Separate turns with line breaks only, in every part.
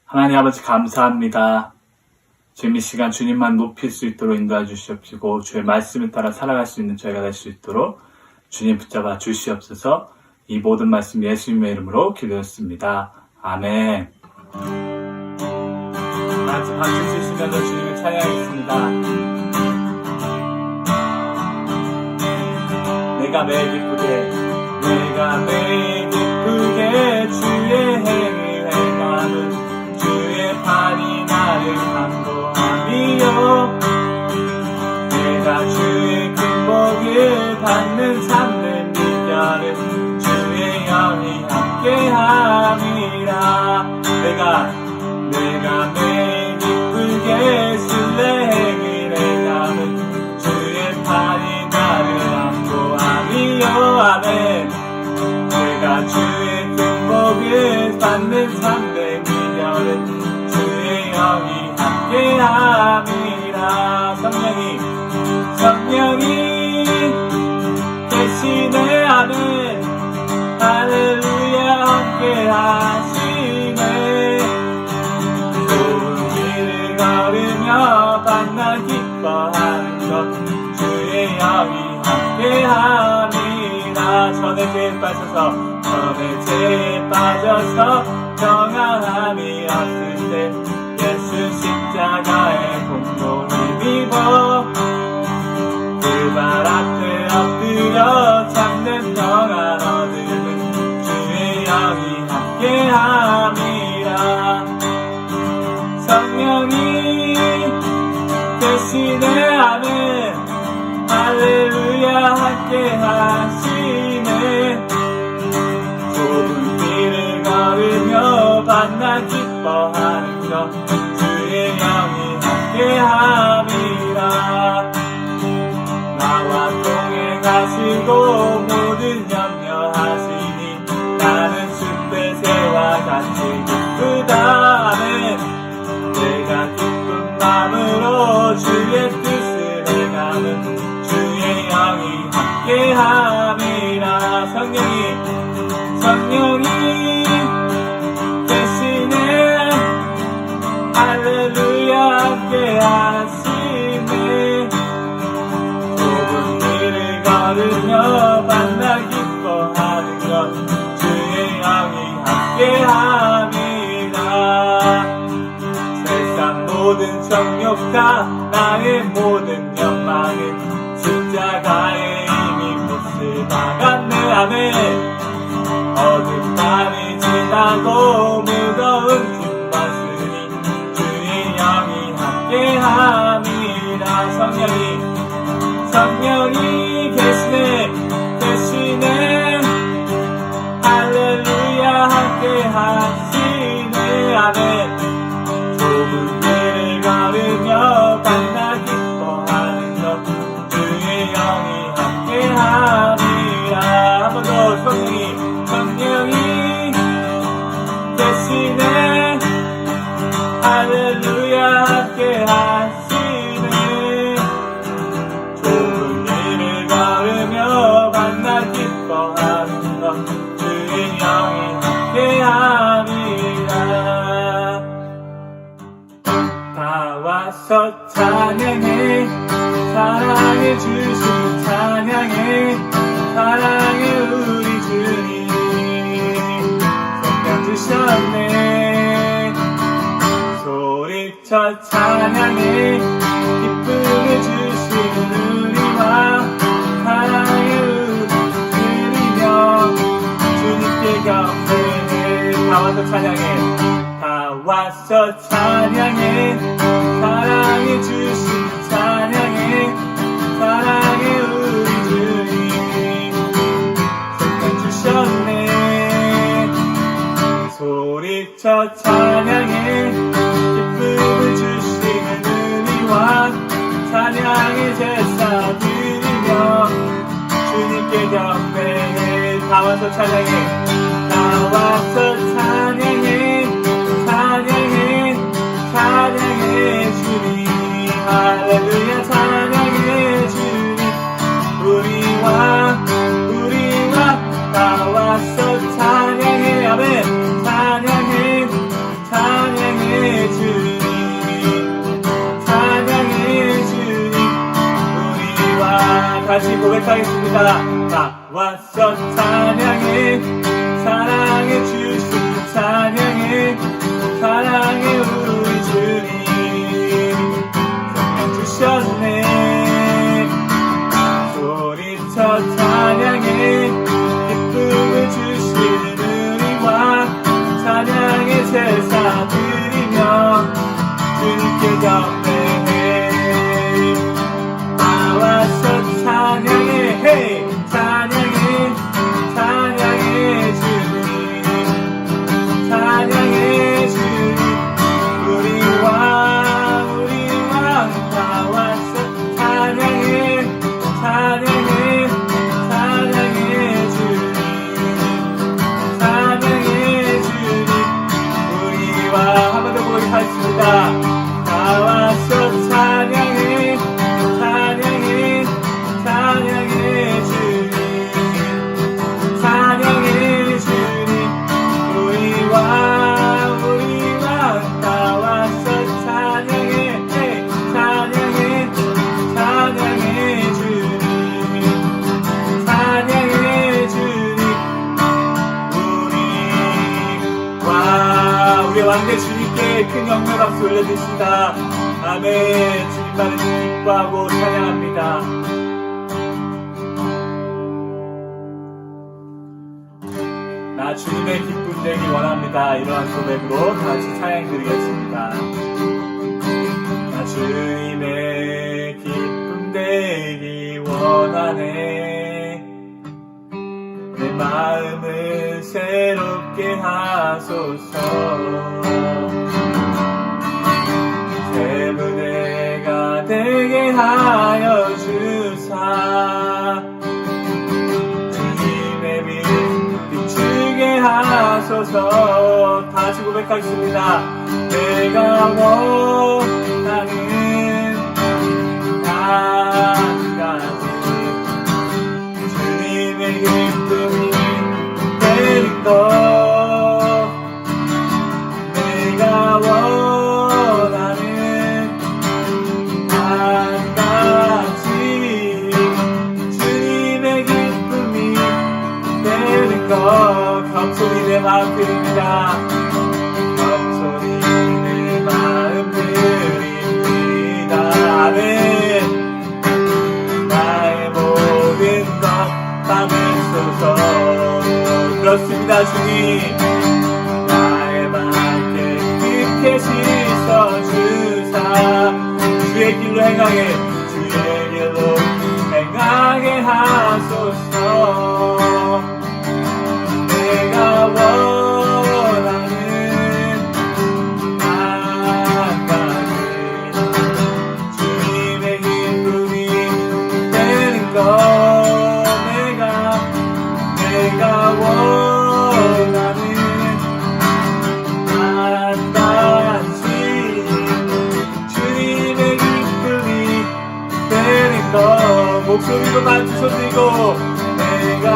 하나님 아버지 감사합니다. 지금 이 시간 주님만 높일 수 있도록 인도해 주시옵시고 주의 말씀을 따라 살아갈 수 있는 저희가 될 수 있도록 주님 붙잡아 주시옵소서. 이 모든 말씀 예수님의 이름으로 기도했습니다. 아멘. 같이 박수 치시면서 주님을 찬양하겠습니다. 내가 매일 기쁘게 주의 행을 행하는 주의 팔이 나를 감동하며 내가 주의 큰 복을 받는 삶의 비결은 주의 영이 함께함이라. 내가 매일 기쁘게 주의 행을 행하는 주의 팔이 나를 안보하며 아멘. 내가 주의 큰 복을 받는 삶의 비결은 주의 영이 함께함이라. 성령이 계시네 아멘. 할렐루야 함께하시네. 좁은 길을 걸으며 만나 기뻐하는 것 주의 영이 함께함이라. 전에 죄에 빠져서 평안함이 없을 때 예수 십자가의 공로를 입어 그 발 앞에 엎드려 참는 평안 얻으는 주의 영이 함께함이라. 성령이 계시네 아멘. 할렐루야 함께하시네. 좁은 길을 걸으며 만나 기뻐하는 것 주의 영이 함께함이라. 나와 동행하시고 모든 염려하시니 나는 숫배새와 같이 기쁘다 아멘. 내가 기쁜 마음으로 주의 뜻을 행하는 주의 영이 함께함이라. 성령이 계시네. 할렐루야 함께하시네. 좁은 길을 걸으며 만나 기뻐하는 것 주의 영이 함께함이라. 세상 모든 정욕과 나의 모든 욕망은 십자가에 이미 몫을 박았네 아멘. 어둠밤이 지나고 무거운 짐 벗으니 주의 영이 함께함이라. 성령이 계시네 할렐루야 함께하시네 아멘. 좁은 길을 걸으며 만나 기뻐하는 것 주의 영이 함께함이라. 한 번 더 성령이 계시네. 할렐루야 함께하시네. 좁은 길을 걸으며 만나 기뻐하는 것 주의 영이 함께함이라. 다 와서 찬양해. 사랑해 주신 찬양해. 사랑해 우리 주님 생명 주셨네. 소리쳐 찬양해. 기쁨을 주신 우리와 사랑해 우리 주님여 주님께 경배해. 다 와서 찬양해. 다 와서 찬양해. 사랑해 주신 찬양해. 사랑해 우리 주님 생명 주셨네. 소리쳐 찬양해. 기쁨을 주시는 우리와 찬양의 제사 드리며 주님께 경배해. 다 와서 찬양해. 다 와서 찬양해. 찬양해 주님. 할렐루야 찬양해 주님. 우리와 다 와서 찬양해 아멘. 찬양해 고백하겠습니다. 나와서 찬양해, 사랑해 주신 찬양해, 사랑해 우리 주님 생명 주셨네. 소리쳐 찬양해, 기쁨을 주시는 우리와 찬양의 제사 드리며 주님께 경배해. 나와서 찬양해, 헤이 찬양해, 찬양해 주님, 찬양해 주님, 우리와 나와서 찬양해, 찬양해, 찬양해 주님, 찬양해 주님, 우리와 한 번 더 고백하겠습니다. 나와서 찬양해, 찬양해, 찬양해 주님, 찬양해 주님, 우리와 나와서 찬양해, 찬양해, 찬양해 주님, 찬양해 주님, 우리의 왕대 주님께 큰 영광 박수 올려드립니다. 아멘. 주님만을 기뻐하고 찬양합니다. 나 주님의 기쁨 되기 원합니다. 이러한 고백으로 다시 찬양 드리겠습니다. 나 주님의 기쁨 되기 원하네. 내 마음을 새롭게 하소서. 새 무대가 되게 하여 주사. 주님의 빛 비추게 하소서. 다시 고백하겠습니다. 내가 원하는 한 가지, 주님의 기쁨이 되는 것. 내가 원하는 한 가지, 주님의 기쁨이 되는 것. 겸손히 내 마음 드립니다. 겸손히 내 마음 드립니다. 아멘. 나의 모든 것 담으소서. 그렇습니다. 주님, 나의 밖에 깊게 씻어주사. 주의 길로 행하게, 주의 길로 행하게 하소서. 내가 원하는 한 가지, 주님의 기쁨이 되는 것. 내가 원하는 한 가지, 주님의 기쁨이 되는 것. 목소리로 만지서 들고, 내가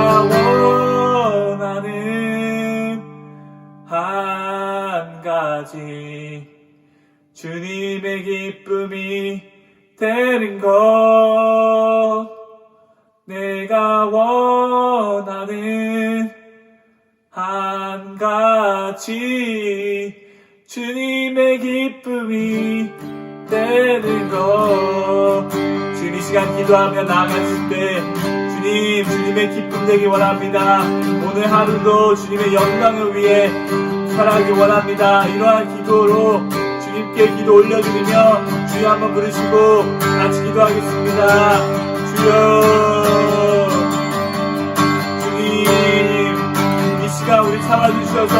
원하는 한 가지, 주님의 기쁨이 되는 것. 내가 원하는 한 가지, 주님의 기쁨이 되는 것. 지금 이 시간 기도하며 나아갔을 때 주님, 주님의 기쁨 되기 원합니다. 오늘 하루도 주님의 영광을 위해 살아가기 원합니다. 이러한 기도로 주님께 기도 올려드리며 주여 한번 부르시고 같이 기도하겠습니다. 주여, 주님, 이 시간 우리 참아주셔서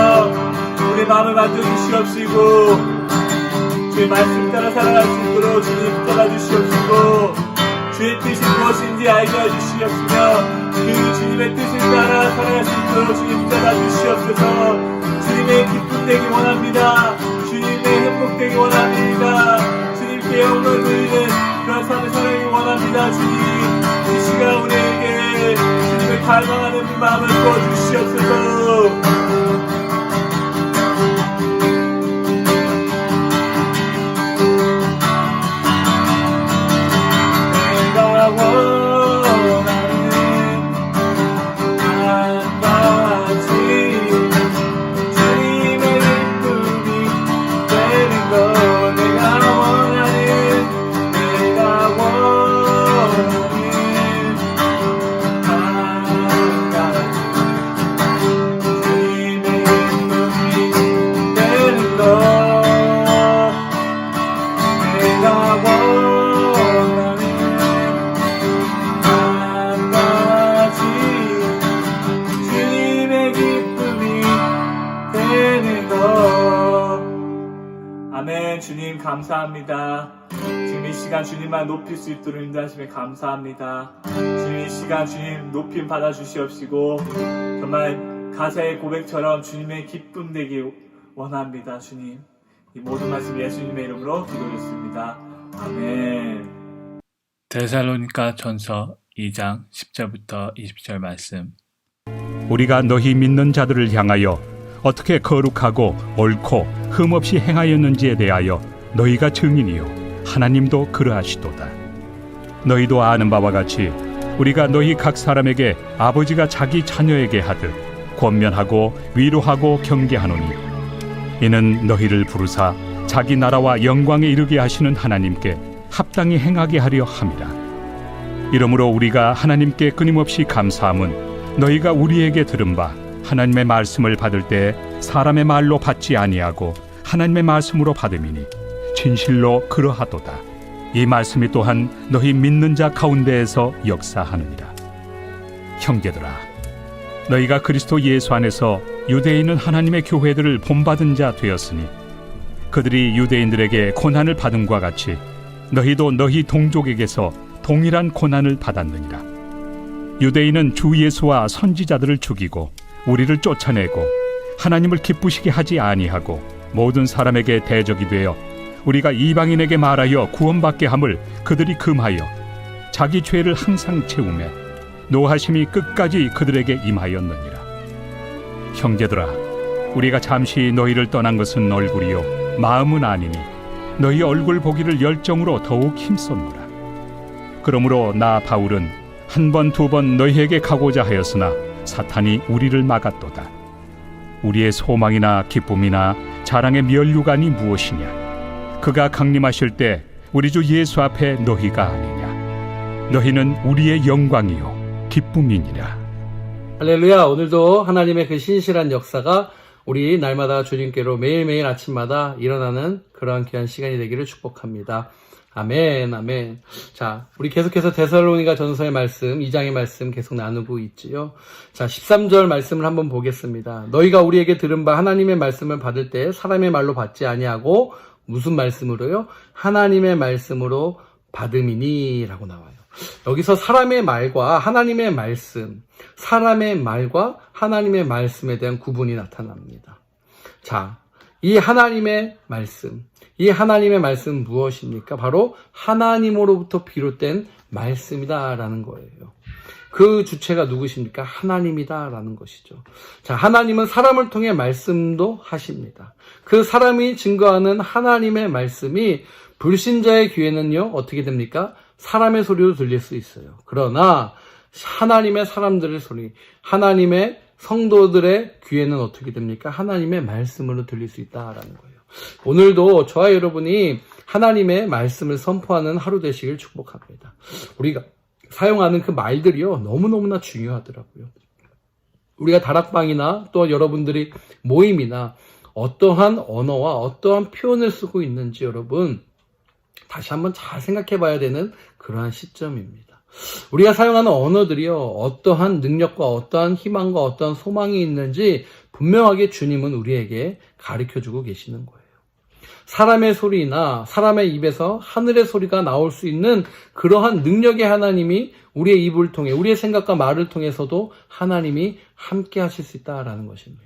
우리 마음을 만져주시옵시고 주의 말씀 따라 살아갈 수 있도록 주님 붙잡아 주시옵시고 주의 뜻이 무엇인지 알게 해주시옵시며 그 주님의 뜻을 따라 살아갈 수 있도록 주님 붙잡아 주시옵소서. 주님의 기쁨 되기 원합니다. 주님의 행복되기 원합니다. 주님께 영광을 드리는 그런 삶을 살아가기 원합니다. 주님, 이 시간 우리에게 주님을 갈망하는 마음을 부어주시옵소서. 내가 원하는 아멘. 주님 감사합니다. 지금 이 시간 주님만 높일 수 있도록 인도하시면 감사합니다. 지금 이 시간 주님 높임 받아주시옵시고 정말 가사의 고백처럼 주님의 기쁨 되기 원합니다. 주님, 이 모든 말씀 예수님의 이름으로 기도했습니다. 아멘. 데살로니가 전서 2장 10절부터 20절 말씀.
우리가 너희 믿는 자들을 향하여 어떻게 거룩하고 옳고 흠없이 행하였는지에 대하여 너희가 증인이요 하나님도 그러하시도다. 너희도 아는 바와 같이 우리가 너희 각 사람에게 아버지가 자기 자녀에게 하듯 권면하고 위로하고 경계하노니 이는 너희를 부르사 자기 나라와 영광에 이르게 하시는 하나님께 합당히 행하게 하려 함이라. 이러므로 우리가 하나님께 끊임없이 감사함은 너희가 우리에게 들은 바 하나님의 말씀을 받을 때 사람의 말로 받지 아니하고 하나님의 말씀으로 받음이니 진실로 그러하도다. 이 말씀이 또한 너희 믿는 자 가운데에서 역사하느니라. 형제들아, 너희가 그리스도 예수 안에서 유대에 있는 하나님의 교회들을 본받은 자 되었으니 그들이 유대인들에게 고난을 받음과 같이 너희도 너희 동족에게서 동일한 고난을 받았느니라. 유대인은 주 예수와 선지자들을 죽이고 우리를 쫓아내고 하나님을 기쁘시게 하지 아니하고 모든 사람에게 대적이 되어 우리가 이방인에게 말하여 구원받게 함을 그들이 금하여 자기 죄를 항상 채우며 노하심이 끝까지 그들에게 임하였느니라. 형제들아, 우리가 잠시 너희를 떠난 것은 얼굴이요 마음은 아니니 너희 얼굴 보기를 열정으로 더욱 힘썼노라. 그러므로 나 바울은 한 번 두 번 너희에게 가고자 하였으나 사탄이 우리를 막았도다. 우리의 소망이나 기쁨이나 자랑의 면류관이 무엇이냐? 그가 강림하실 때 우리 주 예수 앞에 너희가 아니냐? 너희는 우리의 영광이요 기쁨이니라.
할렐루야. 오늘도 하나님의 그 신실한 역사가 우리 날마다 주님께로 매일매일 아침마다 일어나는 그러한 귀한 시간이 되기를 축복합니다. 아멘, 아멘. 자, 우리 계속해서 데살로니가 전서의 말씀, 2장의 말씀 계속 나누고 있지요. 자, 13절 말씀을 한번 보겠습니다. 너희가 우리에게 들은 바 하나님의 말씀을 받을 때 사람의 말로 받지 아니하고 무슨 말씀으로요? 하나님의 말씀으로 받음이니 라고 나와요. 여기서 사람의 말과 하나님의 말씀, 사람의 말과 하나님의 말씀에 대한 구분이 나타납니다. 자, 이 하나님의 말씀, 이 하나님의 말씀은 무엇입니까? 바로 하나님으로부터 비롯된 말씀이다라는 거예요. 그 주체가 누구십니까? 하나님이다라는 것이죠. 자, 하나님은 사람을 통해 말씀도 하십니다. 그 사람이 증거하는 하나님의 말씀이 불신자의 귀에는요, 어떻게 됩니까? 사람의 소리로 들릴 수 있어요. 그러나 하나님의 사람들의 소리, 하나님의 성도들의 귀에는 어떻게 됩니까? 하나님의 말씀으로 들릴 수 있다라는 거예요. 오늘도 저와 여러분이 하나님의 말씀을 선포하는 하루 되시길 축복합니다. 우리가 사용하는 그 말들이요, 너무너무나 중요하더라고요. 우리가 다락방이나 또 여러분들이 모임이나 어떠한 언어와 어떠한 표현을 쓰고 있는지 여러분 다시 한번 잘 생각해 봐야 되는 그러한 시점입니다. 우리가 사용하는 언어들이요, 어떠한 능력과 어떠한 희망과 어떠한 소망이 있는지 분명하게 주님은 우리에게 가르쳐주고 계시는 거예요. 사람의 소리나 사람의 입에서 하늘의 소리가 나올 수 있는 그러한 능력의 하나님이 우리의 입을 통해, 우리의 생각과 말을 통해서도 하나님이 함께 하실 수 있다라는 것입니다.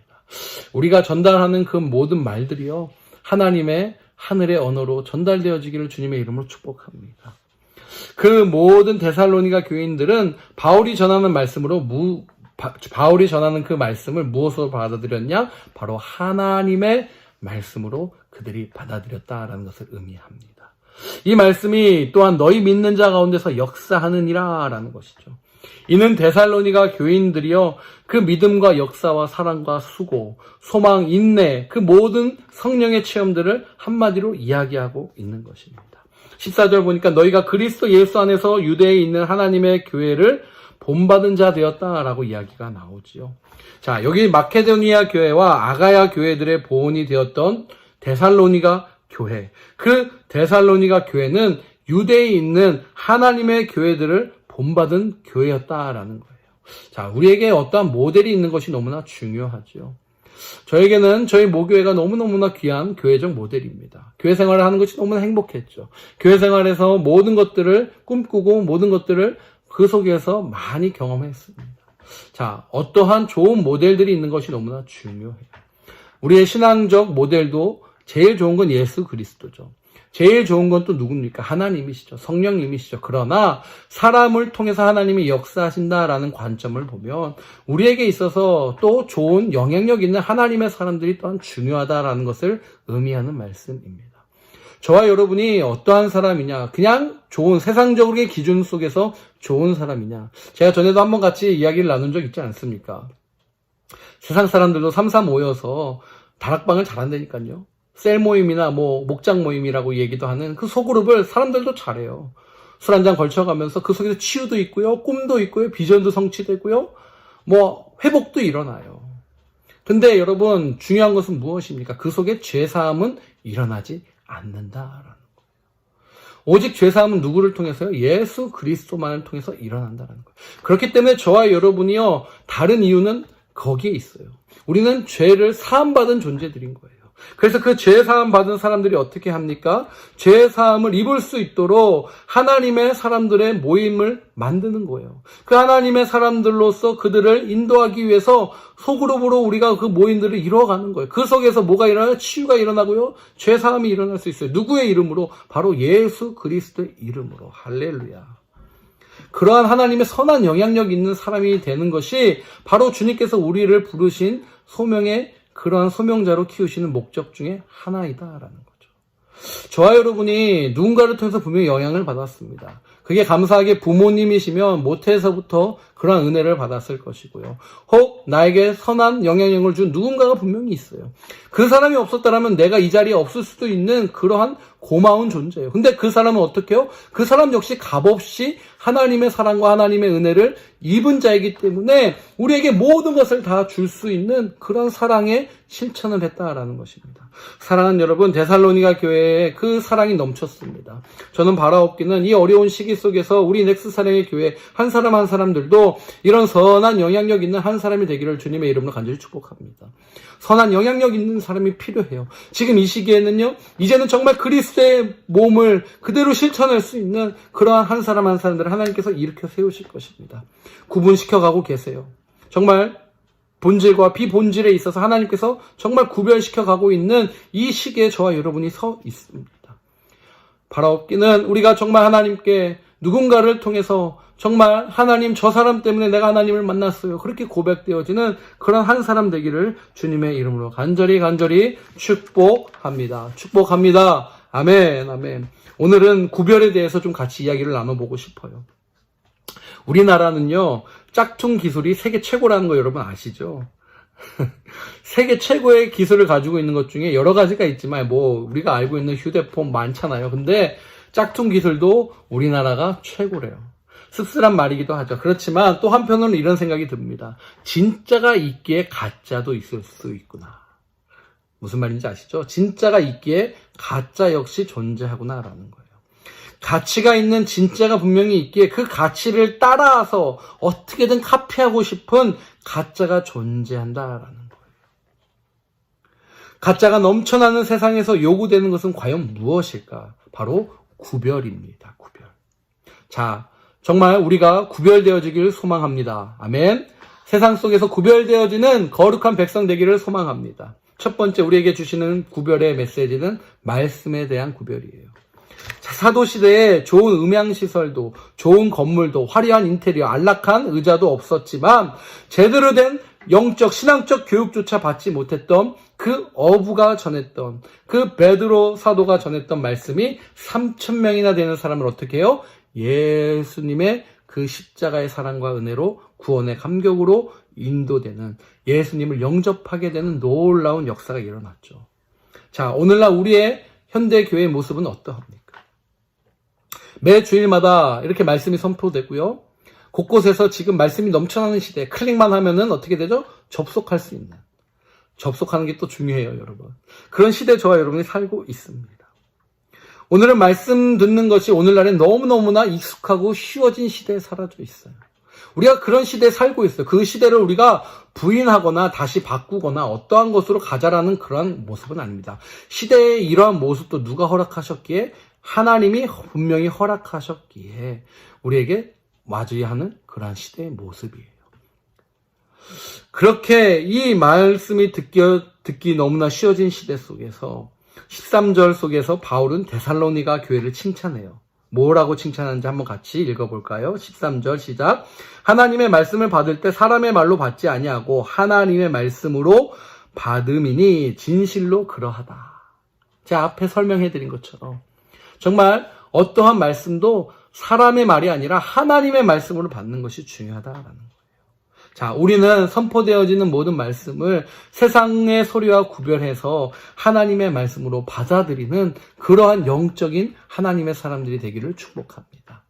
우리가 전달하는 그 모든 말들이요, 하나님의 하늘의 언어로 전달되어지기를 주님의 이름으로 축복합니다. 그 모든 데살로니가 교인들은 바울이 전하는 그 말씀을 무엇으로 받아들였냐? 바로 하나님의 말씀으로 그들이 받아들였다라는 것을 의미합니다. 이 말씀이 또한 너희 믿는 자 가운데서 역사하느니라 라는 것이죠. 이는 데살로니가 교인들이요, 그 믿음과 역사와 사랑과 수고, 소망, 인내, 그 모든 성령의 체험들을 한마디로 이야기하고 있는 것입니다. 14절 보니까 너희가 그리스도 예수 안에서 유대에 있는 하나님의 교회를 본받은 자 되었다라고 이야기가 나오지요. 자, 여기 마케도니아 교회와 아가야 교회들의 보온이 되었던 데살로니가 교회, 그 데살로니가 교회는 유대에 있는 하나님의 교회들을 본받은 교회였다라는 거예요. 자, 우리에게 어떠한 모델이 있는 것이 너무나 중요하죠. 저에게는 저희 모교회가 너무너무나 귀한 교회적 모델입니다. 교회 생활을 하는 것이 너무나 행복했죠. 교회 생활에서 모든 것들을 꿈꾸고 모든 것들을 그 속에서 많이 경험했습니다. 자, 어떠한 좋은 모델들이 있는 것이 너무나 중요해요. 우리의 신앙적 모델도 제일 좋은 건 예수 그리스도죠. 제일 좋은 건 또 누굽니까? 하나님이시죠. 성령님이시죠. 그러나 사람을 통해서 하나님이 역사하신다라는 관점을 보면 우리에게 있어서 또 좋은 영향력 있는 하나님의 사람들이 또한 중요하다라는 것을 의미하는 말씀입니다. 저와 여러분이 어떠한 사람이냐, 그냥 좋은 세상적으로의 기준 속에서 좋은 사람이냐. 제가 전에도 한번 같이 이야기를 나눈 적 있지 않습니까? 세상 사람들도 3-3 모여서 다락방을 잘한다니까요. 셀 모임이나 목장 모임이라고 얘기도 하는 그 소그룹을 사람들도 잘해요. 술 한잔 걸쳐가면서 그 속에서 치유도 있고요, 꿈도 있고요, 비전도 성취되고요, 회복도 일어나요. 근데 여러분, 중요한 것은 무엇입니까? 그 속에 죄사함은 일어나지 않는다라는 거예요. 오직 죄사함은 누구를 통해서요? 예수 그리스도만을 통해서 일어난다는 거예요. 그렇기 때문에 저와 여러분이요, 다른 이유는 거기에 있어요. 우리는 죄를 사함받은 존재들인 거예요. 그래서 그 죄사함 받은 사람들이 어떻게 합니까? 죄사함을 입을 수 있도록 하나님의 사람들의 모임을 만드는 거예요. 그 하나님의 사람들로서 그들을 인도하기 위해서 소그룹으로 우리가 그 모임들을 이루어가는 거예요. 그 속에서 뭐가 일어나요? 치유가 일어나고요, 죄사함이 일어날 수 있어요. 누구의 이름으로? 바로 예수 그리스도의 이름으로. 할렐루야. 그러한 하나님의 선한 영향력 있는 사람이 되는 것이 바로 주님께서 우리를 부르신 소명의 그러한 소명자로 키우시는 목적 중에 하나이다라는 거죠. 저와 여러분이 누군가를 통해서 분명히 영향을 받았습니다. 그게 감사하게 부모님이시면 모태에서부터 그러한 은혜를 받았을 것이고요. 혹 나에게 선한 영향력을 준 누군가가 분명히 있어요. 그 사람이 없었다면 내가 이 자리에 없을 수도 있는 그러한 고마운 존재예요. 근데 그 사람은 어떻게 해요? 그 사람 역시 값없이 하나님의 사랑과 하나님의 은혜를 입은 자이기 때문에 우리에게 모든 것을 다 줄 수 있는 그런 사랑의 실천을 했다라는 것입니다. 사랑하는 여러분, 데살로니가 교회에 그 사랑이 넘쳤습니다. 저는 바라옵기는 이 어려운 시기 속에서 우리 넥스 사랑의 교회 한 사람 한 사람들도 이런 선한 영향력 있는 한 사람이 되기를 주님의 이름으로 간절히 축복합니다. 선한 영향력 있는 사람이 필요해요. 지금 이 시기에는요, 이제는 정말 그리스도의 몸을 그대로 실천할 수 있는 그러한 한 사람 한 사람들을 하나님께서 일으켜 세우실 것입니다. 구분시켜가고 계세요. 정말 본질과 비본질에 있어서 하나님께서 정말 구별시켜가고 있는 이 시기에 저와 여러분이 서 있습니다. 바라옵기는 우리가 정말 하나님께 누군가를 통해서 정말 하나님, 저 사람 때문에 내가 하나님을 만났어요, 그렇게 고백되어지는 그런 한 사람 되기를 주님의 이름으로 간절히 축복합니다. 축복합니다. 아멘, 아멘. 오늘은 구별에 대해서 좀 같이 이야기를 나눠보고 싶어요. 우리나라는요, 짝퉁 기술이 세계 최고라는 거 여러분 아시죠? 세계 최고의 기술을 가지고 있는 것 중에 여러 가지가 있지만 우리가 알고 있는 휴대폰 많잖아요. 근데 짝퉁 기술도 우리나라가 최고래요. 씁쓸한 말이기도 하죠. 그렇지만 또 한편으로는 이런 생각이 듭니다. 진짜가 있기에 가짜도 있을 수 있구나. 무슨 말인지 아시죠? 진짜가 있기에 가짜 역시 존재하구나라는 거예요. 가치가 있는 진짜가 분명히 있기에 그 가치를 따라서 어떻게든 카피하고 싶은 가짜가 존재한다라는 거예요. 가짜가 넘쳐나는 세상에서 요구되는 것은 과연 무엇일까? 바로 구별입니다. 구별. 자, 정말 우리가 구별되어지기를 소망합니다. 아멘. 세상 속에서 구별되어지는 거룩한 백성 되기를 소망합니다. 첫 번째 우리에게 주시는 구별의 메시지는 말씀에 대한 구별이에요. 자, 사도시대에 좋은 음향시설도, 좋은 건물도, 화려한 인테리어, 안락한 의자도 없었지만 제대로 된 영적, 신앙적 교육조차 받지 못했던 그 어부가 전했던, 그 베드로 사도가 전했던 말씀이 3,000명이나 되는 사람을 어떻게 해요? 예수님의 그 십자가의 사랑과 은혜로 구원의 감격으로 인도되는, 예수님을 영접하게 되는 놀라운 역사가 일어났죠. 자, 오늘날 우리의 현대 교회의 모습은 어떠합니까? 매 주일마다 이렇게 말씀이 선포되고요. 곳곳에서 지금 말씀이 넘쳐나는 시대에 클릭만 하면은 어떻게 되죠? 접속할 수 있는. 접속하는 게 또 중요해요, 여러분. 그런 시대에 저와 여러분이 살고 있습니다. 오늘은 말씀 듣는 것이 오늘날에 너무너무나 익숙하고 쉬워진 시대에 사라져 있어요. 우리가 그런 시대에 살고 있어요. 그 시대를 우리가 부인하거나 다시 바꾸거나 어떠한 것으로 가자라는 그런 모습은 아닙니다. 시대의 이러한 모습도 누가 허락하셨기에? 하나님이 분명히 허락하셨기에 우리에게 맞이하는 그러한 시대의 모습이에요. 그렇게 이 말씀이 듣기 너무나 쉬워진 시대 속에서 13절 속에서 바울은 데살로니가 교회를 칭찬해요. 뭐라고 칭찬하는지 한번 같이 읽어볼까요? 13절 시작. 하나님의 말씀을 받을 때 사람의 말로 받지 아니하고 하나님의 말씀으로 받음이니 진실로 그러하다. 제가 앞에 설명해드린 것처럼 정말 어떠한 말씀도 사람의 말이 아니라 하나님의 말씀으로 받는 것이 중요하다라는 거예요. 자, 우리는 선포되어지는 모든 말씀을 세상의 소리와 구별해서 하나님의 말씀으로 받아들이는 그러한 영적인 하나님의 사람들이 되기를 축복합니다.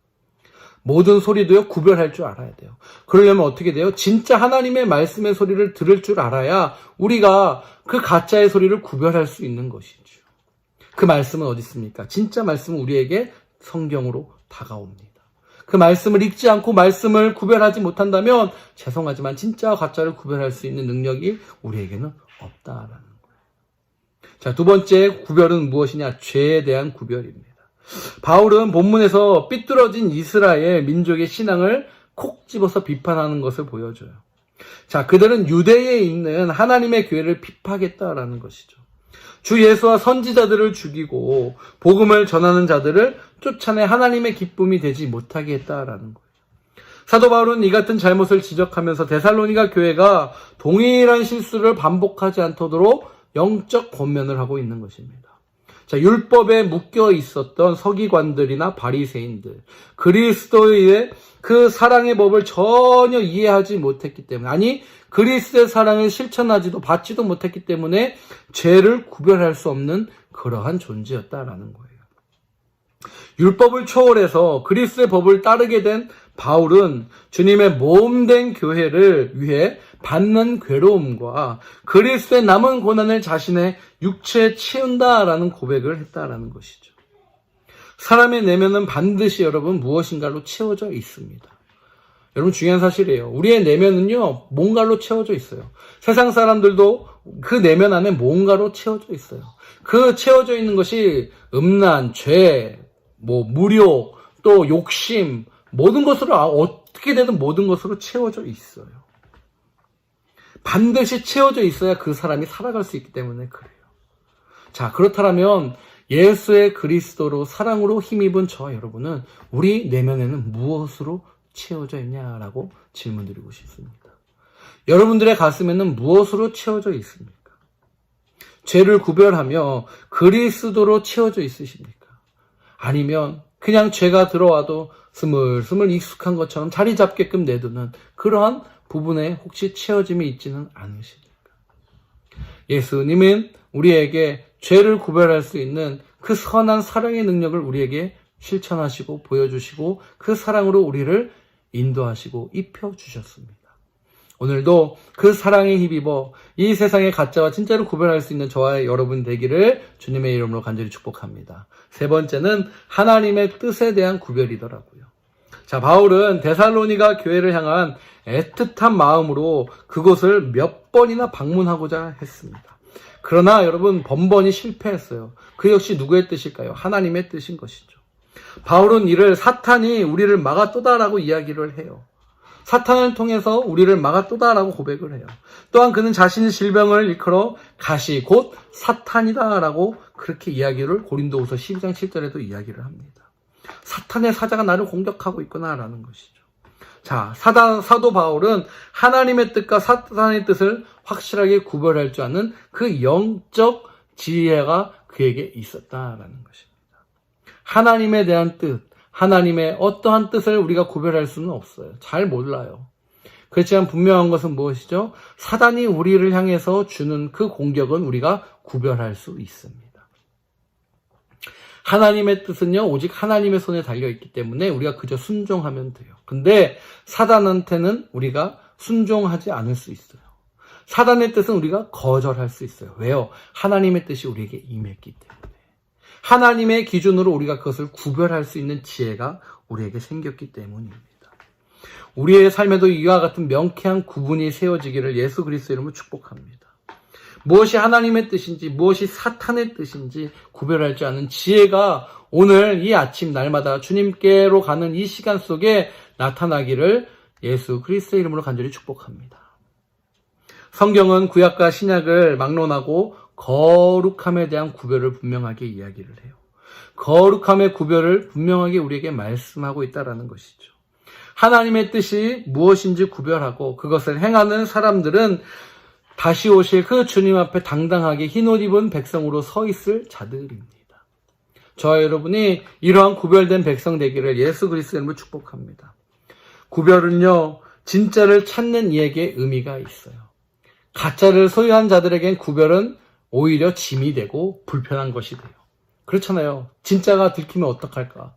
모든 소리도요, 구별할 줄 알아야 돼요. 그러려면 어떻게 돼요? 진짜 하나님의 말씀의 소리를 들을 줄 알아야 우리가 그 가짜의 소리를 구별할 수 있는 것이죠. 그 말씀은 어디 있습니까? 진짜 말씀은 우리에게 성경으로 다가옵니다. 그 말씀을 읽지 않고 말씀을 구별하지 못한다면 죄송하지만 진짜와 가짜를 구별할 수 있는 능력이 우리에게는 없다라는 거예요. 자, 두 번째 구별은 무엇이냐? 죄에 대한 구별입니다. 바울은 본문에서 삐뚤어진 이스라엘 민족의 신앙을 콕 집어서 비판하는 것을 보여줘요. 자, 그들은 유대에 있는 하나님의 교회를 핍박했다라는 것이죠. 주 예수와 선지자들을 죽이고 복음을 전하는 자들을 쫓아내 하나님의 기쁨이 되지 못하게 했다라는 거예요. 사도 바울은 이 같은 잘못을 지적하면서 데살로니가 교회가 동일한 실수를 반복하지 않도록 영적 권면을 하고 있는 것입니다. 자, 율법에 묶여 있었던 서기관들이나 바리새인들, 그리스도의 그 사랑의 법을 전혀 이해하지 못했기 때문에, 아니 그리스도의 사랑을 실천하지도 받지도 못했기 때문에 죄를 구별할 수 없는 그러한 존재였다라는 거예요. 율법을 초월해서 그리스도의 법을 따르게 된 바울은 주님의 몸된 교회를 위해 받는 괴로움과 그리스도의 남은 고난을 자신의 육체에 채운다라는 고백을 했다라는 것이죠. 사람의 내면은 반드시 여러분 무엇인가로 채워져 있습니다. 여러분 중요한 사실이에요. 우리의 내면은요 뭔가로 채워져 있어요. 세상 사람들도 그 내면 안에 뭔가로 채워져 있어요. 그 채워져 있는 것이 음란, 죄, 무료, 또 욕심, 모든 것으로 어떻게 되든 모든 것으로 채워져 있어요. 반드시 채워져 있어야 그 사람이 살아갈 수 있기 때문에 그래요. 자, 그렇다면 예수의 그리스도로 사랑으로 힘입은 저와 여러분은 우리 내면에는 무엇으로 채워져 있냐라고 질문드리고 싶습니다. 여러분들의 가슴에는 무엇으로 채워져 있습니까? 죄를 구별하며 그리스도로 채워져 있으십니까? 아니면 그냥 죄가 들어와도 스물스물 익숙한 것처럼 자리 잡게끔 내두는 그러한 부분에 혹시 채워짐이 있지는 않으십니까? 예수님은 우리에게 죄를 구별할 수 있는 그 선한 사랑의 능력을 우리에게 실천하시고 보여주시고 그 사랑으로 우리를 인도하시고 입혀주셨습니다. 오늘도 그 사랑에 힘입어 이 세상의 가짜와 진짜를 구별할 수 있는 저와 여러분 되기를 주님의 이름으로 간절히 축복합니다. 세 번째는 하나님의 뜻에 대한 구별이더라고요. 자, 바울은 데살로니가 교회를 향한 애틋한 마음으로 그곳을 몇 번이나 방문하고자 했습니다. 그러나 여러분 번번이 실패했어요. 그 역시 누구의 뜻일까요? 하나님의 뜻인 것이죠. 바울은 이를 사탄이 우리를 막았도다라고 이야기를 해요. 사탄을 통해서 우리를 막았도다라고 고백을 해요. 또한 그는 자신의 질병을 일컬어 가시 곧 사탄이다라고 그렇게 이야기를 고린도후서 12장 7절에도 이야기를 합니다. 사탄의 사자가 나를 공격하고 있구나라는 것이죠. 자, 사도 바울은 하나님의 뜻과 사탄의 뜻을 확실하게 구별할 줄 아는 그 영적 지혜가 그에게 있었다라는 것입니다. 하나님에 대한 뜻, 하나님의 어떠한 뜻을 우리가 구별할 수는 없어요. 잘 몰라요. 그렇지만 분명한 것은 무엇이죠? 사단이 우리를 향해서 주는 그 공격은 우리가 구별할 수 있습니다. 하나님의 뜻은요, 오직 하나님의 손에 달려있기 때문에 우리가 그저 순종하면 돼요. 근데 사단한테는 우리가 순종하지 않을 수 있어요. 사단의 뜻은 우리가 거절할 수 있어요. 왜요? 하나님의 뜻이 우리에게 임했기 때문에. 하나님의 기준으로 우리가 그것을 구별할 수 있는 지혜가 우리에게 생겼기 때문입니다. 우리의 삶에도 이와 같은 명쾌한 구분이 세워지기를 예수 그리스도 이름으로 축복합니다. 무엇이 하나님의 뜻인지 무엇이 사탄의 뜻인지 구별할 줄 아는 지혜가 오늘 이 아침 날마다 주님께로 가는 이 시간 속에 나타나기를 예수 그리스도의 이름으로 간절히 축복합니다. 성경은 구약과 신약을 막론하고 거룩함에 대한 구별을 분명하게 이야기를 해요. 거룩함의 구별을 분명하게 우리에게 말씀하고 있다는 것이죠. 하나님의 뜻이 무엇인지 구별하고 그것을 행하는 사람들은 다시 오실 그 주님 앞에 당당하게 흰옷 입은 백성으로 서 있을 자들입니다. 저와 여러분이 이러한 구별된 백성 되기를 예수 그리스도의 이름으로 축복합니다. 구별은요, 진짜를 찾는 이에게 의미가 있어요. 가짜를 소유한 자들에겐 구별은 오히려 짐이 되고 불편한 것이 돼요. 그렇잖아요. 진짜가 들키면 어떡할까?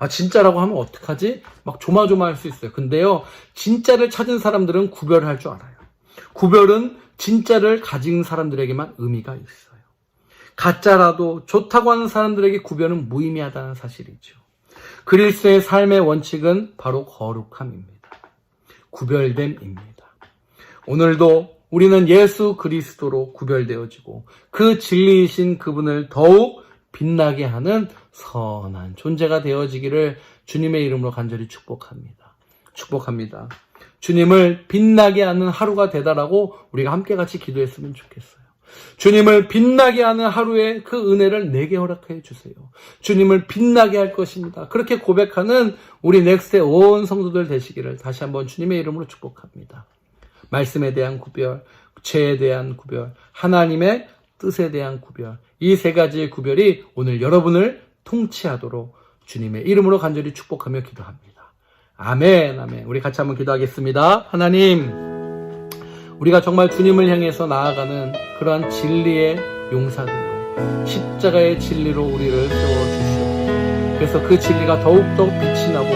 진짜라고 하면 어떡하지? 막 조마조마할 수 있어요. 근데요, 진짜를 찾은 사람들은 구별을 할 줄 알아요. 구별은 진짜를 가진 사람들에게만 의미가 있어요. 가짜라도 좋다고 하는 사람들에게 구별은 무의미하다는 사실이죠. 그리스도의 삶의 원칙은 바로 거룩함입니다. 구별됨입니다. 오늘도 우리는 예수 그리스도로 구별되어지고 그 진리이신 그분을 더욱 빛나게 하는 선한 존재가 되어지기를 주님의 이름으로 간절히 축복합니다. 축복합니다. 주님을 빛나게 하는 하루가 되다라고 우리가 함께 같이 기도했으면 좋겠어요. 주님을 빛나게 하는 하루의 그 은혜를 내게 허락해 주세요. 주님을 빛나게 할 것입니다. 그렇게 고백하는 우리 넥스트의 온 성도들 되시기를 다시 한번 주님의 이름으로 축복합니다. 말씀에 대한 구별, 죄에 대한 구별, 하나님의 뜻에 대한 구별, 이 세 가지의 구별이 오늘 여러분을 통치하도록 주님의 이름으로 간절히 축복하며 기도합니다. 아멘, 아멘. 우리 같이 한번 기도하겠습니다. 하나님, 우리가 정말 주님을 향해서 나아가는 그러한 진리의 용사들로, 십자가의 진리로 우리를 세워주시옵소서. 그래서 그 진리가 더욱더 빛이 나고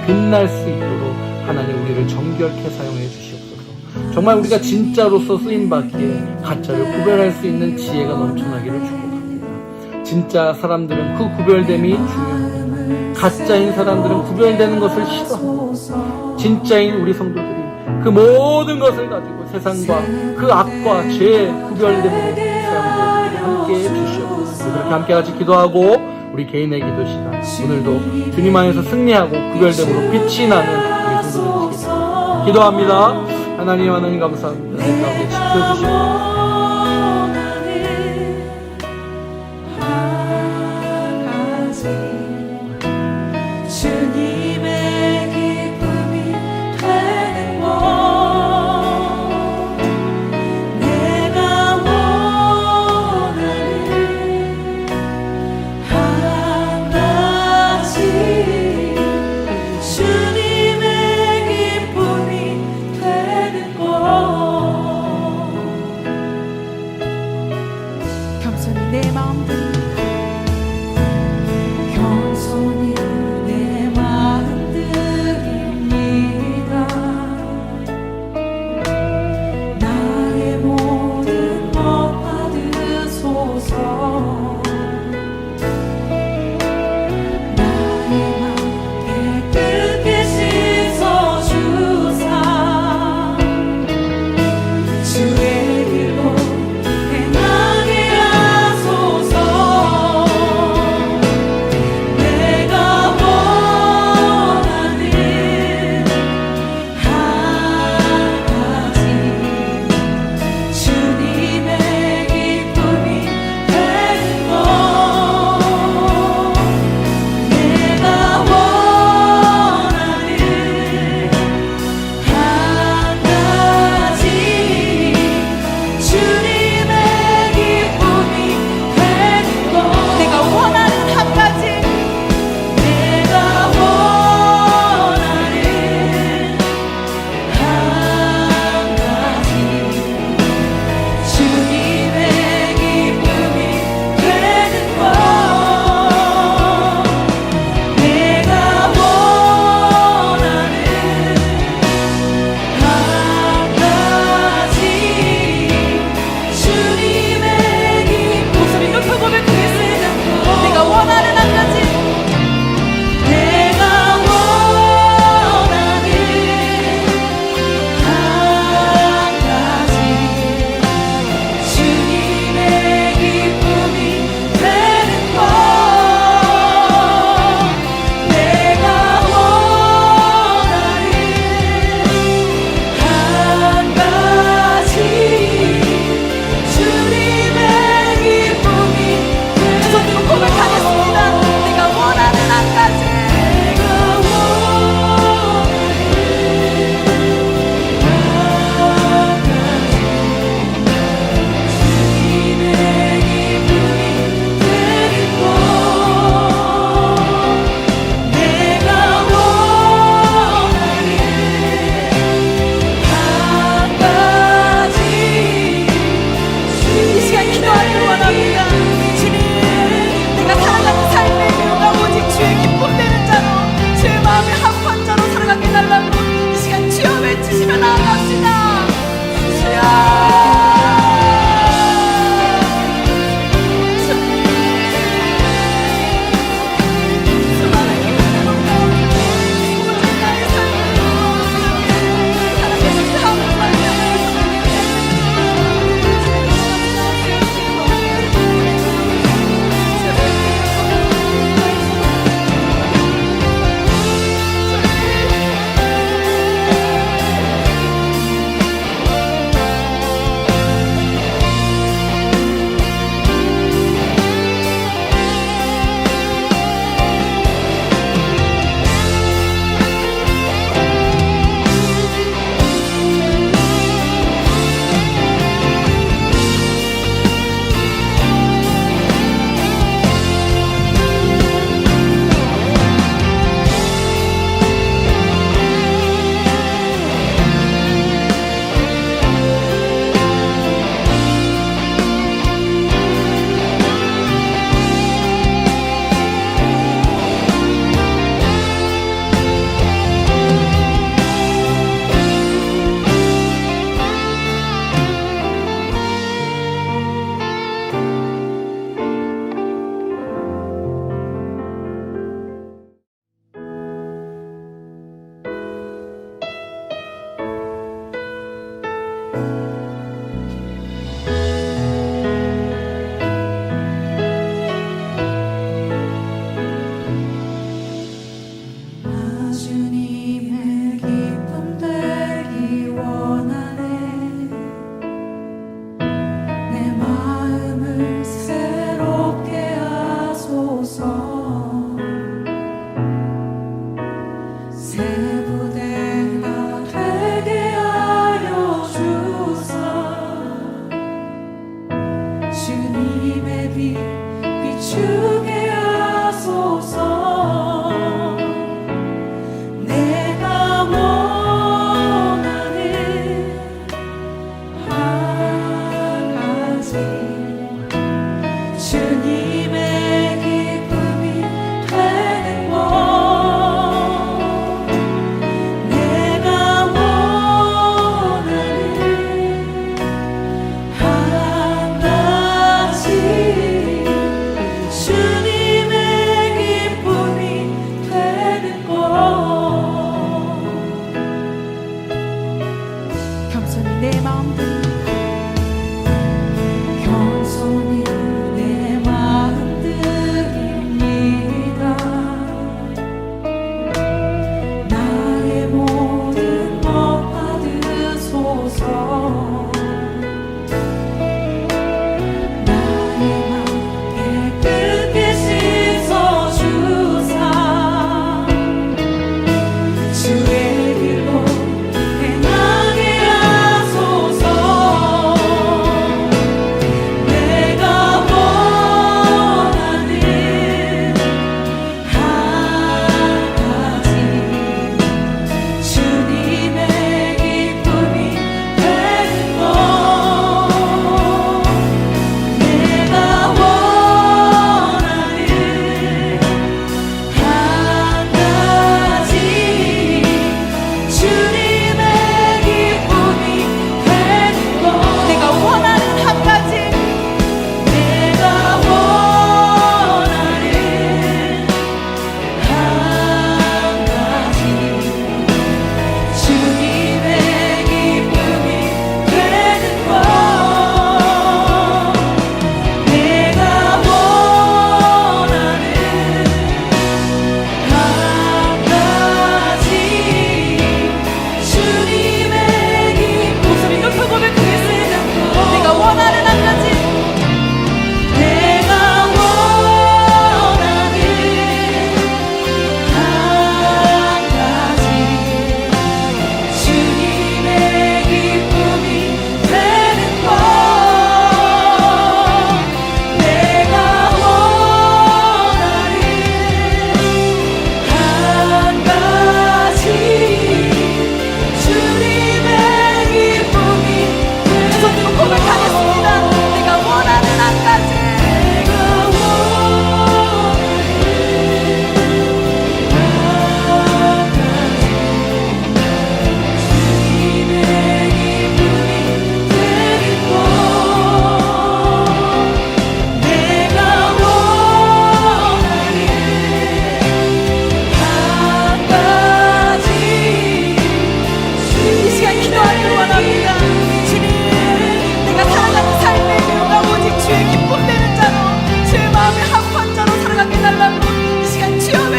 빛날 수 있도록 하나님 우리를 정결케 사용해 주시옵소서. 정말 우리가 진짜로서 쓰임받기에 가짜를 구별할 수 있는 지혜가 넘쳐나기를 축복합니다. 진짜 사람들은 그 구별됨이 중요합니다. 가짜인 사람들은 구별되는 것을 싫어합니다. 진짜인 우리 성도들이 그 모든 것을 가지고 세상과 그 악과 죄의 구별됨으로 사용되기를 함께 해주시옵소서. 그렇게 함께 같이 기도하고 우리 개인의 기도 시간 오늘도 주님 안에서 승리하고 구별됨으로 빛이 나는 우리 성도들 되시기를 기도합니다. 하나님 감사합니다. 내 가운데 지켜주시고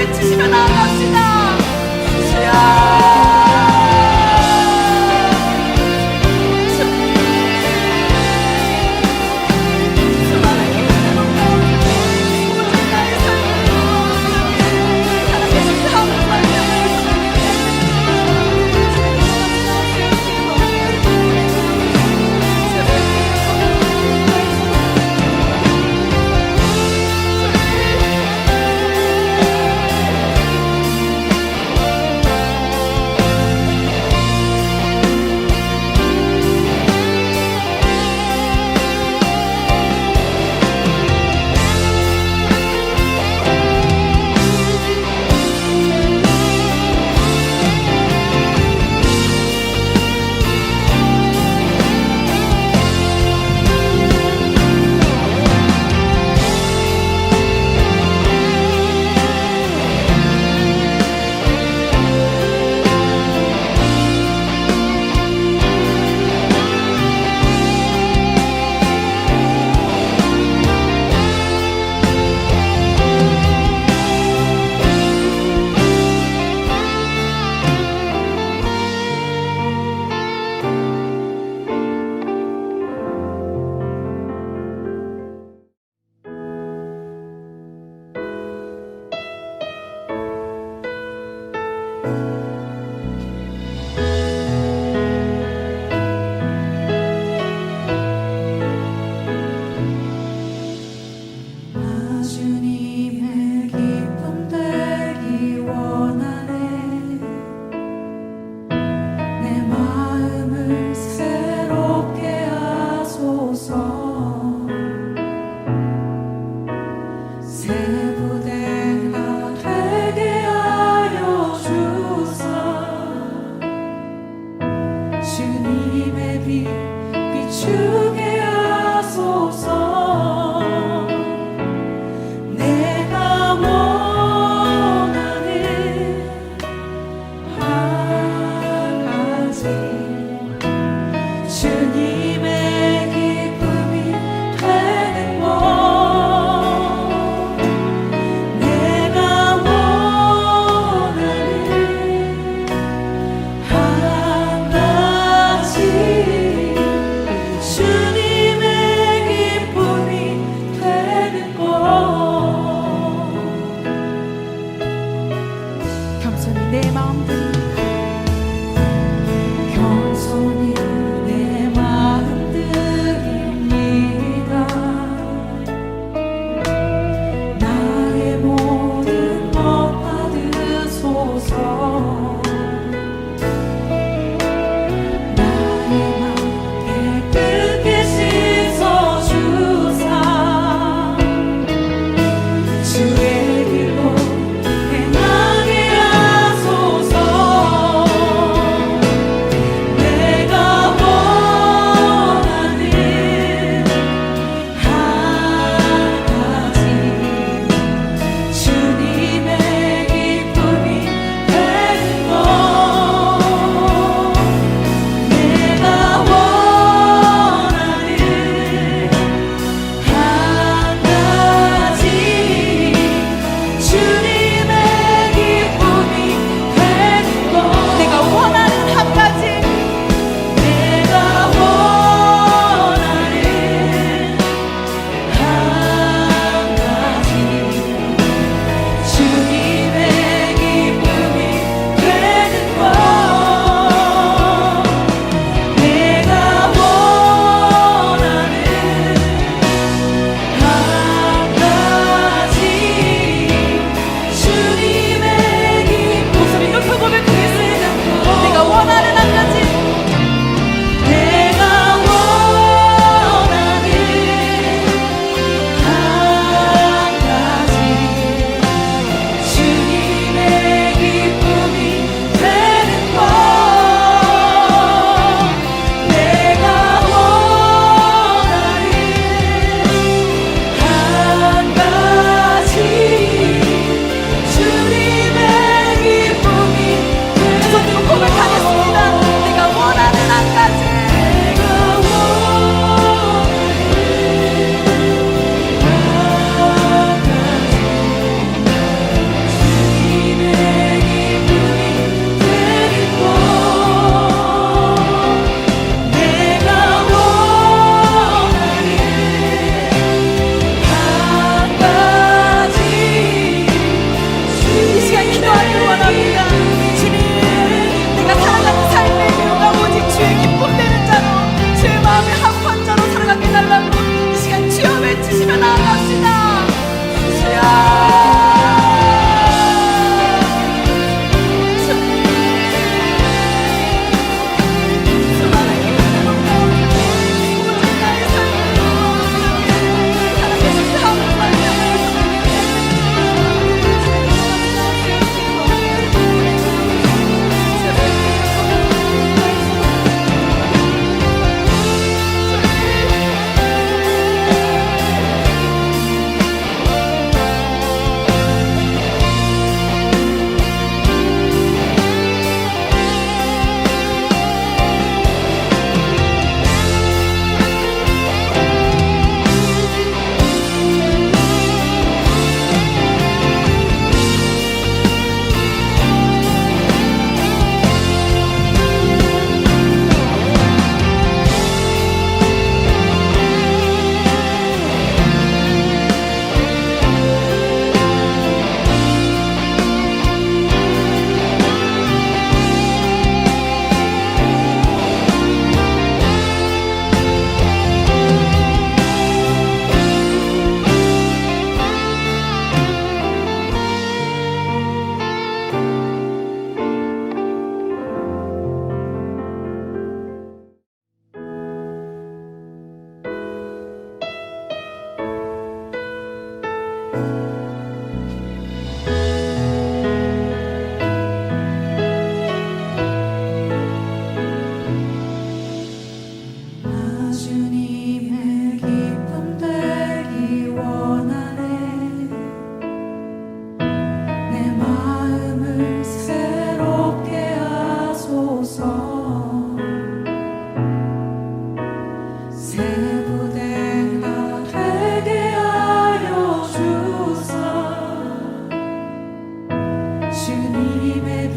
외치시며 나아갑시다. 주여.
주님의 기쁨 되기 원하네. 내 마음을 새롭게 하소서. 새 부대가 되게 하여 주사. 주님의 빛 비추게 하소서. 내가 원하는 한 가지 주님의 기쁨이 되는 것. 내가 원하는 한 가지 주님의 기쁨이 되는 것. 겸손히 내 마음 드립니다. 겸손히 내 마음 드립니다. 나의 모든 것 받으소서. 나의 맘 깨끗게 씻어주사. 주의 길로 행하게 하소서.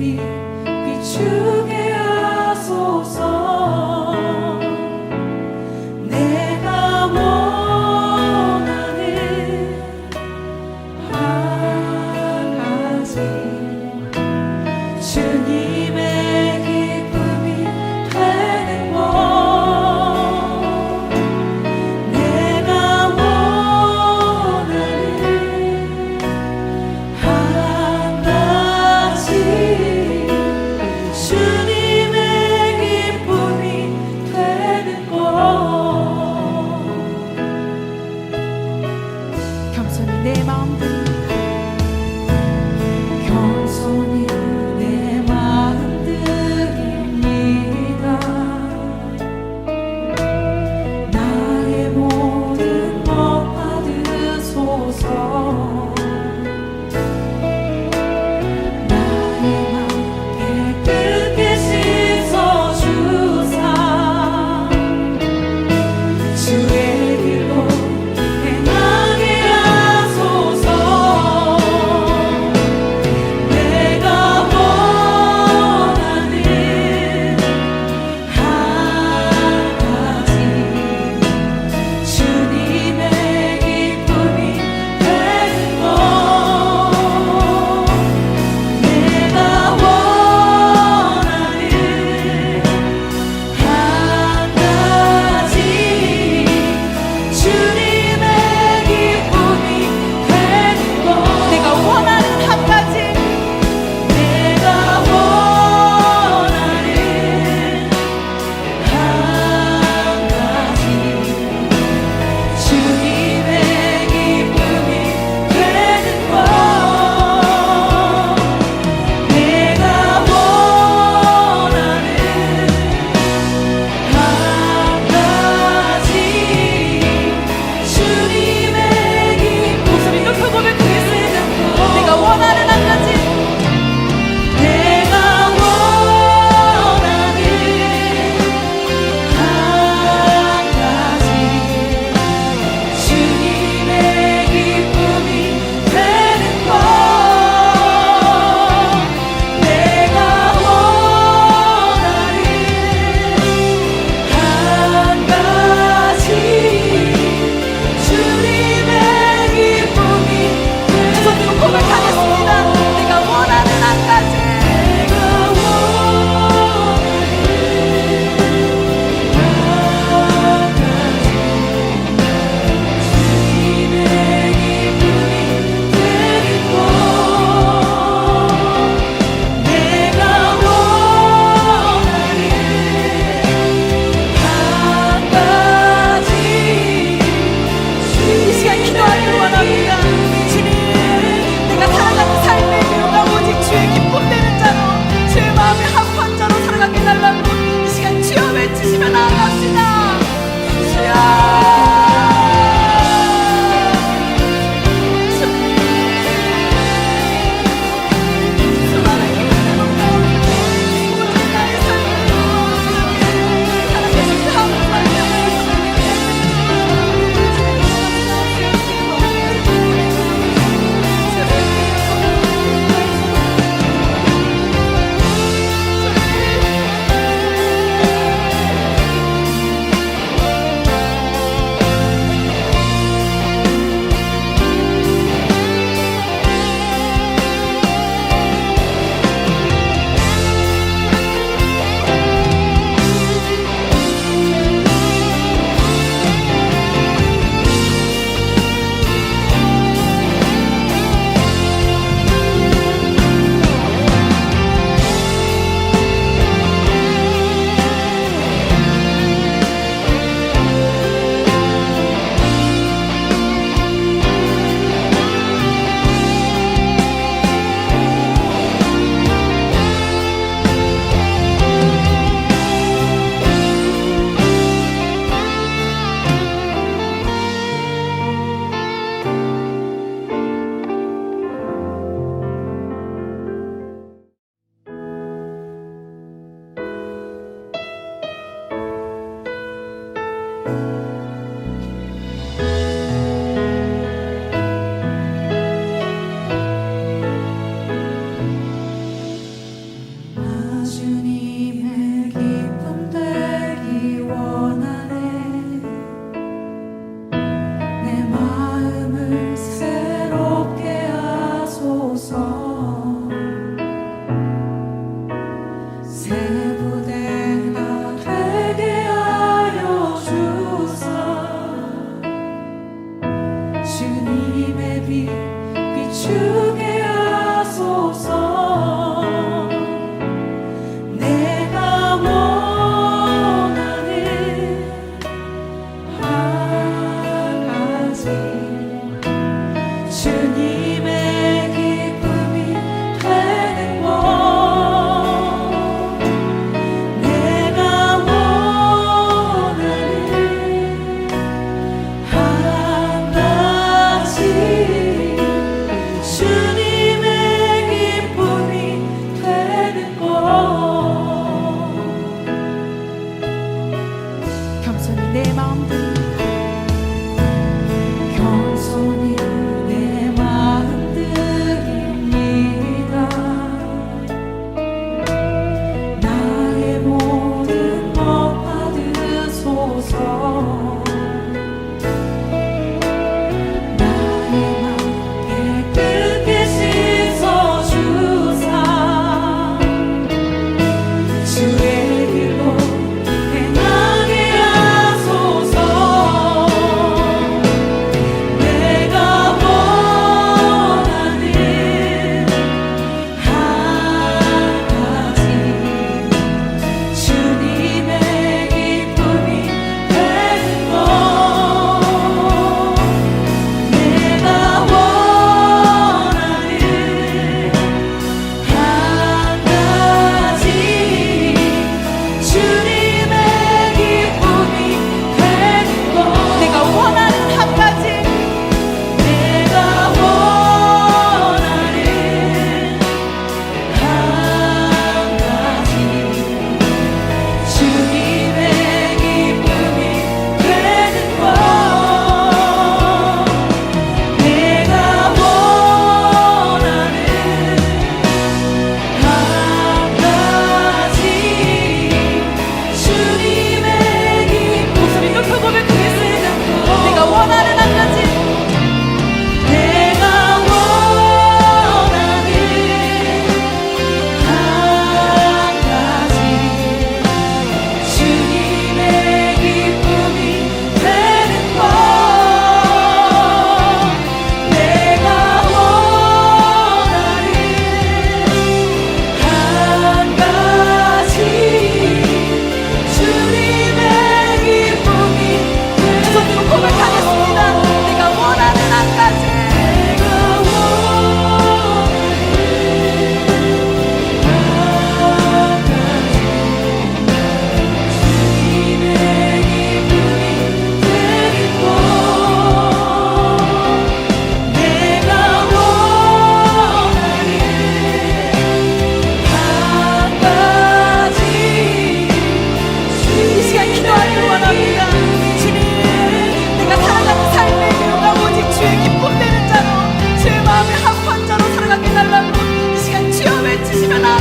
빛 비추게 하소서. 내가 원하는 한 가지 주님의 기쁨이 되는 것. 내가 원하는 한 가지 주님의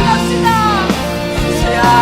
찬양합시다.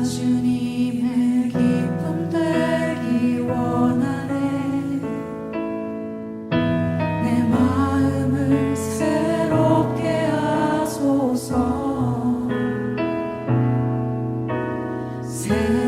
주님의 기쁨 되기 원하네. 내 마음을 새롭게 하소서. 새